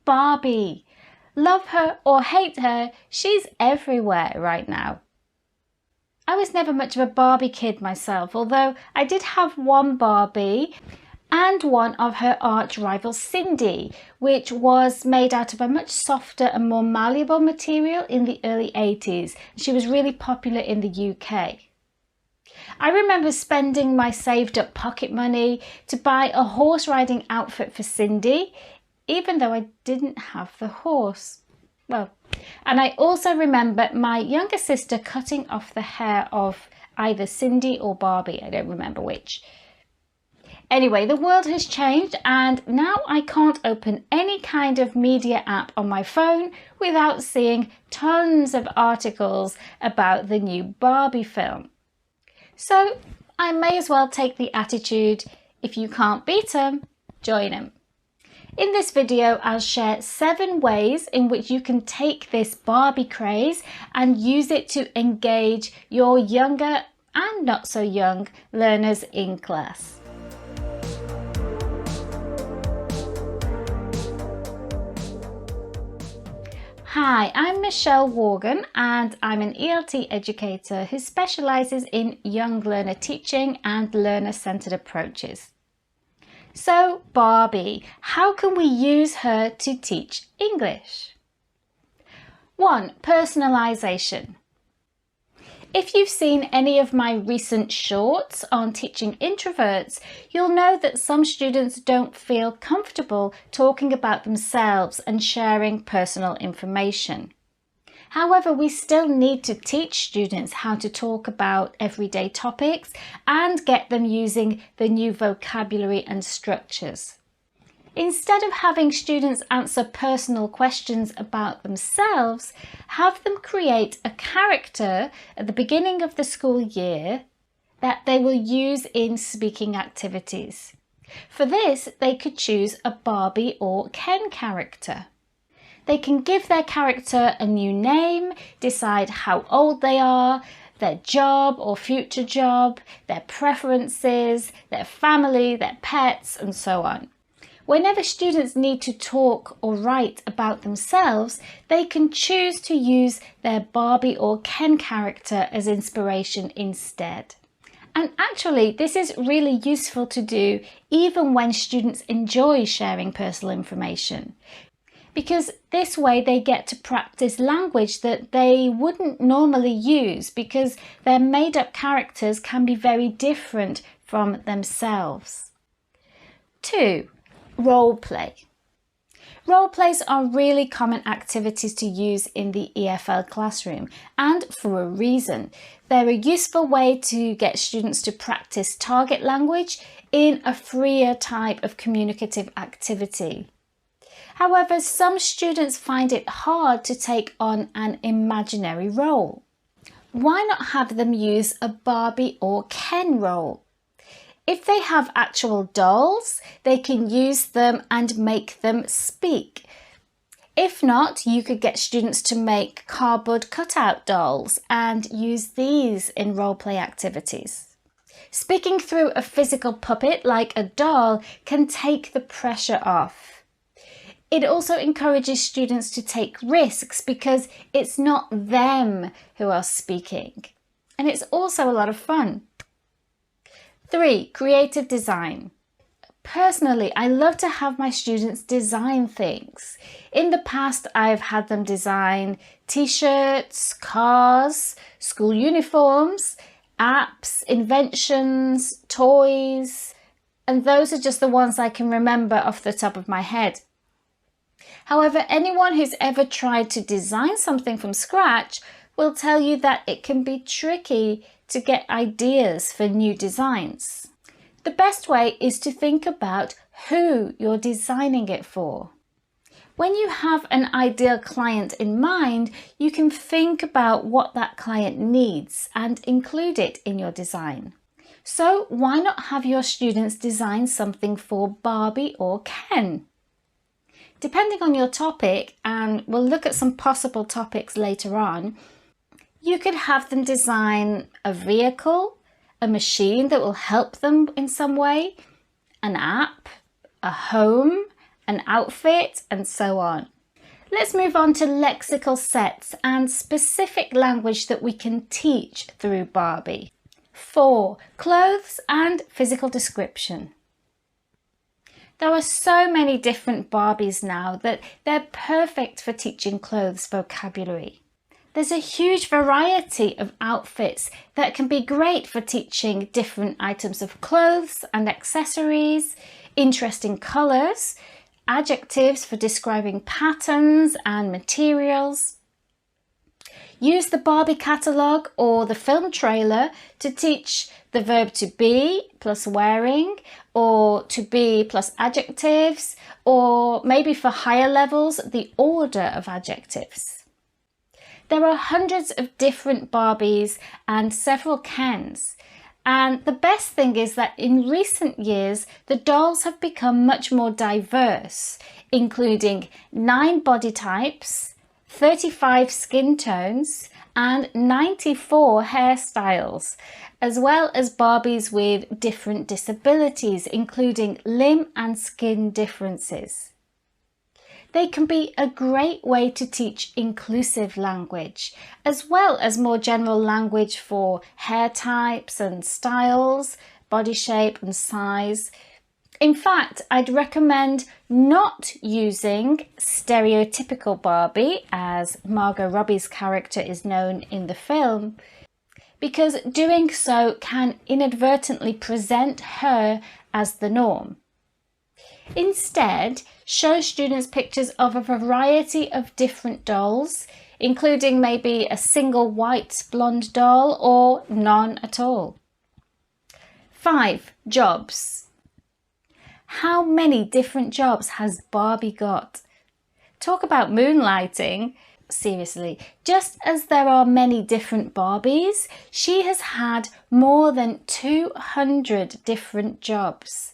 Barbie. Love her or hate her, she's everywhere right now. I was never much of a Barbie kid myself, although I did have one Barbie and one of her arch rival Cindy, which was made out of a much softer and more malleable material in the early 80s. She was really popular in the UK. I remember spending my saved up pocket money to buy a horse riding outfit for Cindy, even though I didn't have the horse. Well, and I also remember my younger sister cutting off the hair of either Cindy or Barbie, I don't remember which. Anyway, the world has changed and now I can't open any kind of media app on my phone without seeing tons of articles about the new Barbie film. So I may as well take the attitude, if you can't beat 'em, join 'em. In this video, I'll share 7 ways in which you can take this Barbie craze and use it to engage your younger and not so young learners in class. Hi, I'm Michelle Worgan and I'm an ELT educator who specialises in young learner teaching and learner-centred approaches. So Barbie, how can we use her to teach English? 1. Personalisation. If you've seen any of my recent shorts on teaching introverts, you'll know that some students don't feel comfortable talking about themselves and sharing personal information. However, we still need to teach students how to talk about everyday topics and get them using the new vocabulary and structures. Instead of having students answer personal questions about themselves, have them create a character at the beginning of the school year that they will use in speaking activities. For this, they could choose a Barbie or Ken character. They can give their character a new name, decide how old they are, their job or future job, their preferences, their family, their pets, and so on. Whenever students need to talk or write about themselves, they can choose to use their Barbie or Ken character as inspiration instead. And actually, this is really useful to do even when students enjoy sharing personal information, because this way they get to practice language that they wouldn't normally use because their made-up characters can be very different from themselves. 2. Role play. Role plays are really common activities to use in the EFL classroom, and for a reason. They're a useful way to get students to practice target language in a freer type of communicative activity. However, some students find it hard to take on an imaginary role. Why not have them use a Barbie or Ken role? If they have actual dolls, they can use them and make them speak. If not, you could get students to make cardboard cutout dolls and use these in role-play activities. Speaking through a physical puppet like a doll can take the pressure off. It also encourages students to take risks because it's not them who are speaking. And it's also a lot of fun. 3. Creative design. Personally, I love to have my students design things. In the past, I've had them design t-shirts, cars, school uniforms, apps, inventions, toys, and those are just the ones I can remember off the top of my head. However, anyone who's ever tried to design something from scratch will tell you that it can be tricky to get ideas for new designs. The best way is to think about who you're designing it for. When you have an ideal client in mind, you can think about what that client needs and include it in your design. So why not have your students design something for Barbie or Ken? Depending on your topic, and we'll look at some possible topics later on, you could have them design a vehicle, a machine that will help them in some way, an app, a home, an outfit, and so on. Let's move on to lexical sets and specific language that we can teach through Barbie. 4. Clothes and physical description. There are so many different Barbies now that they're perfect for teaching clothes vocabulary. There's a huge variety of outfits that can be great for teaching different items of clothes and accessories, interesting colours, adjectives for describing patterns and materials. Use the Barbie catalogue or the film trailer to teach the verb to be plus wearing, or to be plus adjectives, or maybe for higher levels, the order of adjectives. There are hundreds of different Barbies and several Kens. And the best thing is that in recent years, the dolls have become much more diverse, including 9 body types, 35 skin tones, and 94 hairstyles, as well as Barbies with different disabilities, including limb and skin differences. They can be a great way to teach inclusive language, as well as more general language for hair types and styles, body shape and size. In fact, I'd recommend not using stereotypical Barbie, as Margot Robbie's character is known in the film, because doing so can inadvertently present her as the norm. Instead, show students pictures of a variety of different dolls, including maybe a single white blonde doll or none at all. 5. Jobs. How many different jobs has Barbie got? Talk about moonlighting. Seriously, just as there are many different Barbies, she has had more than 200 different jobs.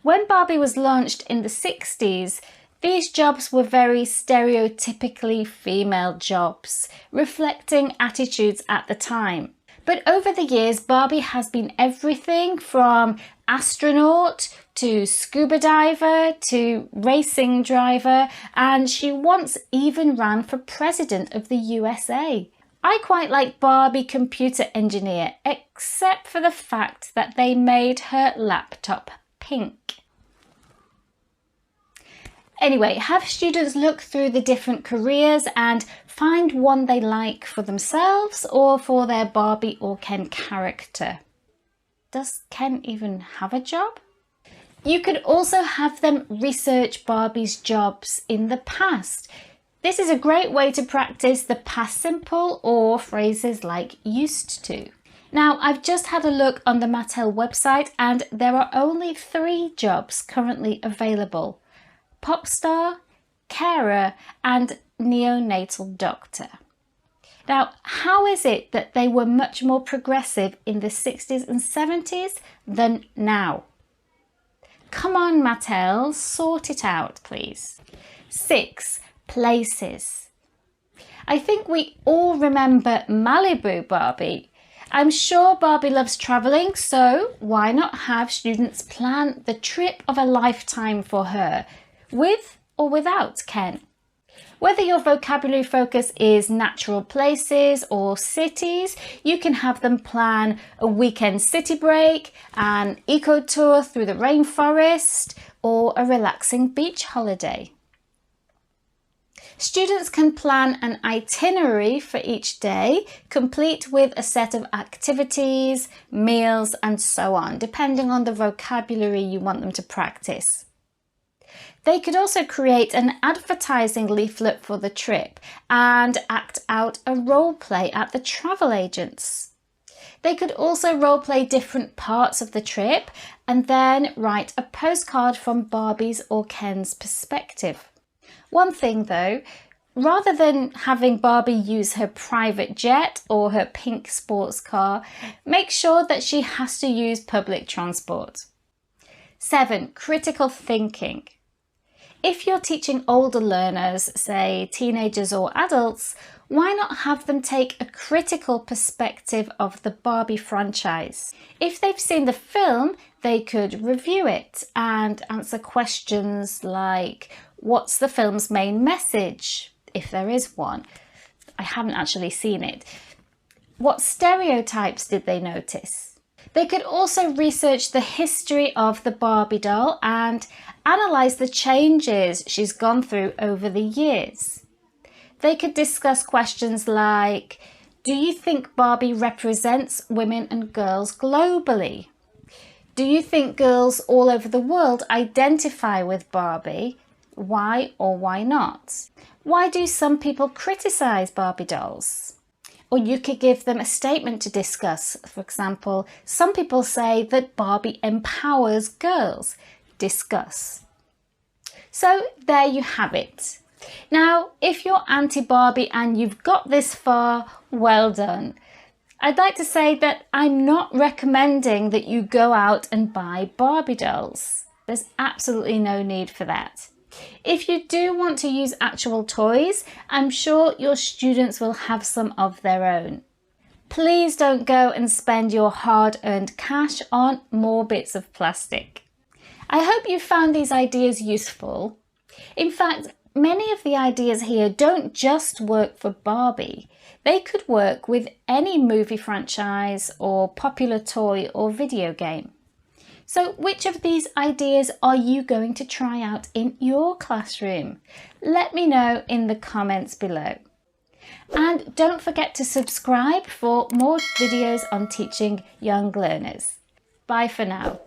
When Barbie was launched in the 60s, these jobs were very stereotypically female jobs, reflecting attitudes at the time. But over the years, Barbie has been everything from astronaut to scuba diver to racing driver, and she once even ran for president of the USA. I quite like Barbie computer engineer, except for the fact that they made her laptop pink. Anyway, have students look through the different careers and find one they like for themselves or for their Barbie or Ken character. Does Ken even have a job? You could also have them research Barbie's jobs in the past. This is a great way to practice the past simple or phrases like used to. Now, I've just had a look on the Mattel website and there are only 3 jobs currently available: pop star, carer, and neonatal doctor. Now, how is it that they were much more progressive in the 60s and 70s than now? Come on, Mattel, sort it out, please. 6. Places. I think we all remember Malibu Barbie. I'm sure Barbie loves traveling, so why not have students plan the trip of a lifetime for her, with or without Ken? Whether your vocabulary focus is natural places or cities, you can have them plan a weekend city break, an eco tour through the rainforest, or a relaxing beach holiday. Students can plan an itinerary for each day, complete with a set of activities, meals, and so on, depending on the vocabulary you want them to practice. They could also create an advertising leaflet for the trip and act out a role play at the travel agents. They could also role play different parts of the trip and then write a postcard from Barbie's or Ken's perspective. One thing though, rather than having Barbie use her private jet or her pink sports car, make sure that she has to use public transport. 7. Critical thinking. If you're teaching older learners, say teenagers or adults, why not have them take a critical perspective of the Barbie franchise? If they've seen the film, they could review it and answer questions like, what's the film's main message, if there is one? I haven't actually seen it. What stereotypes did they notice? They could also research the history of the Barbie doll and analyse the changes she's gone through over the years. They could discuss questions like, do you think Barbie represents women and girls globally? Do you think girls all over the world identify with Barbie? Why or why not? Why do some people criticise Barbie dolls? Or you could give them a statement to discuss. For example, some people say that Barbie empowers girls. Discuss. So there you have it. Now, if you're anti-Barbie and you've got this far, well done. I'd like to say that I'm not recommending that you go out and buy Barbie dolls. There's absolutely no need for that. If you do want to use actual toys, I'm sure your students will have some of their own. Please don't go and spend your hard-earned cash on more bits of plastic. I hope you found these ideas useful. In fact, many of the ideas here don't just work for Barbie. They could work with any movie franchise or popular toy or video game. So which of these ideas are you going to try out in your classroom? Let me know in the comments below. And don't forget to subscribe for more videos on teaching young learners. Bye for now.